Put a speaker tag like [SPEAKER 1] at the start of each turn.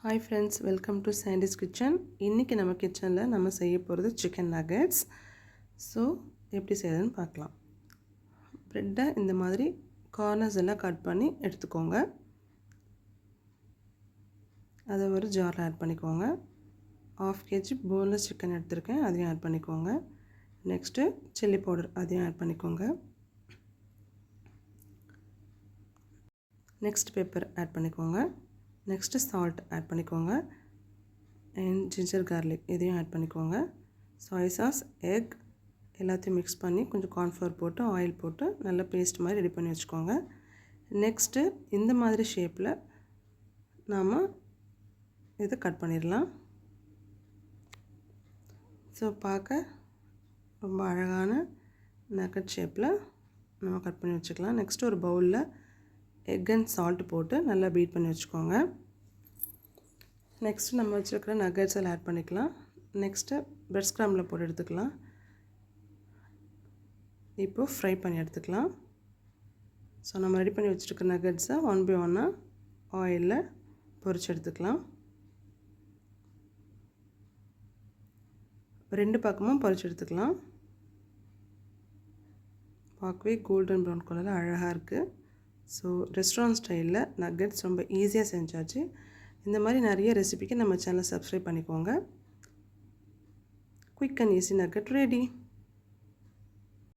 [SPEAKER 1] Hi friends, welcome to Sandy's Kitchen. இன்னைக்கு நம்ம கிச்சன்ல நம்ம செய்ய போறது chicken nuggets. So எப்படி செய்யறதுன்னு பார்க்கலாம். பிரெட்டை இந்த மாதிரி கார்னர்ஸ் எல்லாம் கட் பண்ணி எடுத்துக்கோங்க. அதை ஒரு ஜார்ல ஆட் பண்ணிக்கோங்க. 1/2 kg boneless chicken எடுத்துருக்கேன், அதையும் ஆட் பண்ணிக்கோங்க. நெக்ஸ்ட் சில்லி பவுடர் அதையும் ஆட் பண்ணிக்கோங்க. நெக்ஸ்ட் பெப்பர் ஆட் பண்ணிக்கோங்க. நெக்ஸ்ட் சால்ட் ஆட் பண்ணிக்கோங்க. அண்ட் ஜிஞ்சர் கார்லிக் இதையும் ஆட் பண்ணிக்கோங்க. சோயா சாஸ், எக் எல்லாத்தையும் மிக்ஸ் பண்ணி கொஞ்சம் கார்ன்ஃப்ளவர் போட்டு ஆயில் போட்டு நல்லா பேஸ்ட் மாதிரி ரெடி பண்ணி வச்சுக்கோங்க. நெக்ஸ்ட்டு இந்த மாதிரி ஷேப்பில் நாம் இதை கட் பண்ணிடலாம். ஸோ பார்க்க ரொம்ப அழகான நக்கட் ஷேப்பில் நம்ம கட் பண்ணி வச்சுக்கலாம். நெக்ஸ்ட்டு ஒரு பவுலில் எக் அண்ட் சால்ட் போட்டு நல்லா பீட் பண்ணி வச்சுக்கோங்க. நெக்ஸ்ட்டு நம்ம வச்சுருக்கிற நக்கட்ஸ் எல்லாம் ஆட் பண்ணிக்கலாம். நெக்ஸ்ட்டு பிரெட் ஸ்க்ராம்பில் போட்டு எடுத்துக்கலாம். இப்போது ஃப்ரை பண்ணி எடுத்துக்கலாம். ஸோ நம்ம ரெடி பண்ணி வச்சுருக்கிற நக்கட்ஸை 1 by 1 ஆயிலில் பொரிச்சு எடுத்துக்கலாம். 2 பக்கமும் பொரிச்சு எடுத்துக்கலாம். பார்க்கவே கோல்டன் ப்ரௌன் கலரில் அழகாக இருக்குது. ஸோ ரெஸ்டாரண்ட் ஸ்டைலில் நக்கட்ஸ் ரொம்ப ஈஸியாக செஞ்சாச்சு. இந்த மாதிரி நிறைய ரெசிபிக்கு நம்ம சேனலை சப்ஸ்கிரைப் பண்ணிக்கோங்க. Quick and easy nugget ready.